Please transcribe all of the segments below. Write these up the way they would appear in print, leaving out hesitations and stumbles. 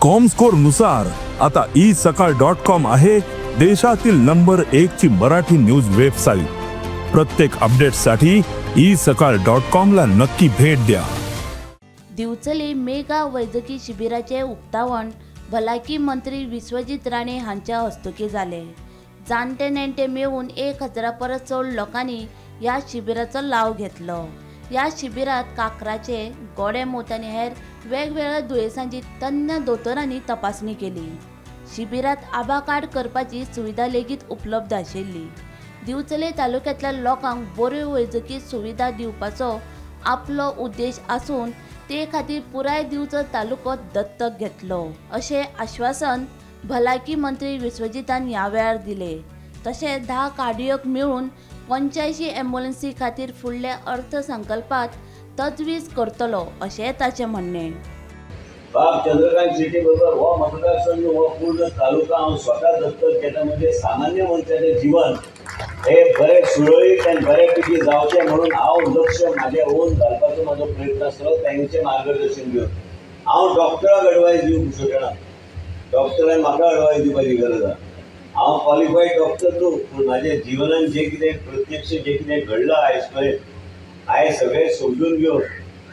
Comscore नुसार आता isakal.com आहे देशातील नंबर 1 ची मराठी न्यूज वेबसाईट। प्रत्येक अपडेटसाठी isakal.com ला नक्की भेट द्या। दिवचले मेगा वैद्यकीय शिबिराचे उक्तावण भलायकी मंत्री विश्वजीत राणे हांच्या हस्तुकी झाले। जाणटे नेणटे मिळून 1000 परस चड लोकांनी या शिबिराचो लाव घेतलो। या शिबिरात काकराचे, गोडेमूत आनी हेर वेगवेगळ्या दुयेंसांची तज्ञ दोतोरांनी तपासणी केली। शिबिरात आभा कार्ड करपाची सुविधा लेगीत उपलब्ध आशिल्ली। दिवचले तालुक्यातल्या लोकांक बऱ्यो वैजकी सुविधा दिवपाचो आपलो उद्देश आसून ते खातीर पुराय दिवचल तालुको दत्तक घेतलो अशें आश्वासन भलायकी मंत्री विश्वजीतान ह्या वेळार दिले। तशेंच 10 कार्डियोक मेळून 85 ॲम्ब्युलन्सी खातीर फुडल्या अर्थसंकल्पात तजवीज करतलो अशें ताचें म्हणणें। चंद्रकांत शेट्टी बरोबर हो मतदारसंघ हो पूर्ण तालुका हांव स्वता दत्तक घेता। म्हणजे सामान्य मनशाचें जीवन हे बरें सुरळीत आनी बऱ्यापैकी जावचें म्हणून हांव लक्ष म्हाजें ओन घालपाचो म्हाजो प्रयत्न आसलो। तांचें मार्गदर्शन घेवन हांव डॉक्टराक एडवायस दिवंक सोदना। डॉक्टरान म्हाका एडवायस दिवपाची गरज आसा। हांव क्वॉलिफायड डॉक्टर न्हू, पूण म्हाज्या जिवनान जें कितें प्रत्यक्ष जें कितें घडलां आयज पर्यंत हांवें सगळें समजून घेवन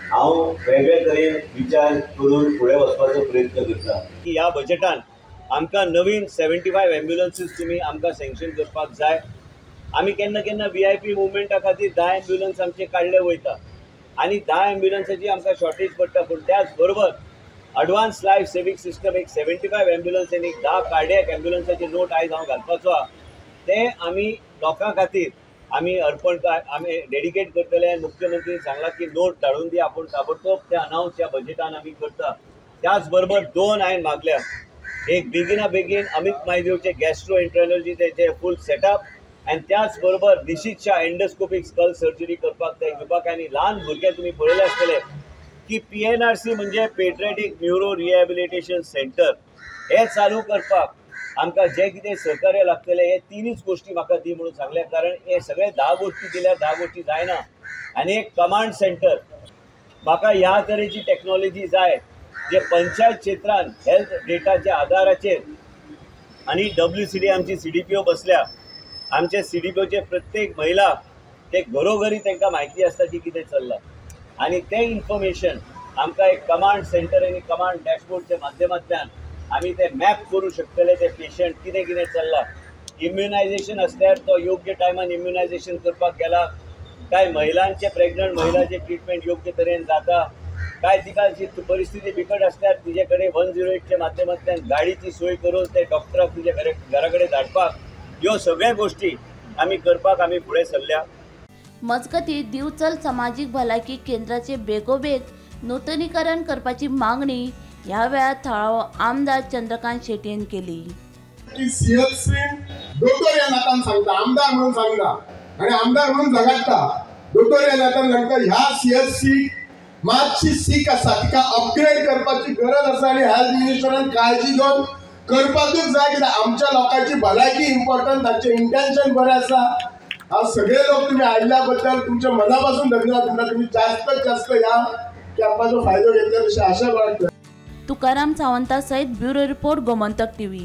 हांव वेगळे तरेन विचार करून फुडें वचपाचो प्रयत्न करता की ह्या बजेटान आमकां नवीन 75 ॲम्ब्युलन्सीस तुमी आमकां सँक्शन करपाक जाय। आमी केन्ना केन्ना VIP मुवमेंटा खातीर 10 ॲम्ब्युलन्स आमचे काडले वयता आनी 10 ॲम्ब्युलन्साची आमकां शॉर्टेज पडटा। पूण त्याच बरोबर एडवान्स लायफ सेविंग सिस्टम एक 75 ॲम्ब्युलन्स आनी 10 कार्डियक ॲम्ब्युलन्साचे नोट आयज हांव घालपाचो आहा। ते आमी लोकां खातीर आमी अर्पण आमी डेडिकेट करतले। आनी मुख्यमंत्रीन सांगलां की नोट धाडून दी, आपूण ताबडतोब ते अनावन्स ह्या बजेटान आमी करता। त्याच बरोबर 2 हांवें मागल्या। एक बेगिना बेगीन अमित मायदेवचे गॅस्ट्रो इंट्रोलॉजी तेचे फूल सेटअप आनी त्याच बरोबर Nishit Shah endoscopic skull surgery करपाक ते घेवपाक। आनी ल्हान भुरगे तुमी पळयले आसतले की PNRC म्हणजे पेट्रियाटिक न्यूरो रिहॅबिलिटेशन सेंटर हे चालू करपाक आमकां जे कितें सहकार्य लागतले हे 3च गोश्टी म्हाका दी म्हणून सांगल्या। कारण हे सगळे 10 गोश्टी दिल्यार 10 गोश्टी जायना। आनी एक कमांड सेंटर म्हाका ह्या तरेची टॅक्नॉलॉजी जाय जे पंचायत क्षेत्रांत हेल्थ डेटाच्या आधाराचेर आनी WCD आमची CDPO बसल्या। आमचे CDPOचे प्रत्येक महिला ते घरोघरी तांकां म्हायती आसता की कितें चल्लां आनी तें इन्फॉर्मेशन आमकां एक कमांड सेंटर आनी कमांड डॅशबोर्डच्या माध्यमांतल्यान आमी ते मॅप करूं शकतले ते पेशंट कितें कितें चल्लां। इम्युनायझेशन आसल्यार तो योग्य टायमान इम्युनायझेशन करपाक गेला काय महिलांचे प्रेग्नंट महिलांचे ट्रिटमेंट योग्य तरेन जाता काय तिका परिस्थिती बिकट आसल्यार तिजे कडेन 108च्या माध्यमांतल्यान गाडीची सोय करून ते डॉक्टराक तुजे घरा कडेन धाडपाक ह्यो सगळ्यो गोश्टी आमी करपाक आमी फुडें सरल्या। मजगती दिवचल सामाजीक भलायकी केंद्राचे बेगोबेग नूतनीकरण करपाची मागणी ह्या वेळार थळावो आमदार चंद्रकांत शेट्टीन केली। CHC दोतोर ह्या नातान सांगता, आमदार म्हणून सांगता आनी आमदार म्हणून झगडटा। दोतोर ह्या नातान सांगता ह्या CHC मातशी सीक आसा, तिका अपग्रेड करपाची गरज आसा आनी हेल्थ मिनिस्टरान काळजी घेवन करपाकूच जाय। कित्याक आमच्या लोकांची भलायकी इम्पॉर्टंट, तांचें इंटेन्शन बरें आसा। हांव सगळे लोक तुम्ही आयिल्ल्या बद्दल तुमचे मनापासून धन्यवाद म्हणटा। तुम्ही जास्तीत जास्त ह्या कॅम्पाचो फायदो घेतला अशी आशा बाळगता। तुकाराम सावंता सयत ब्युरो रिपोर्ट गोमंतक TV।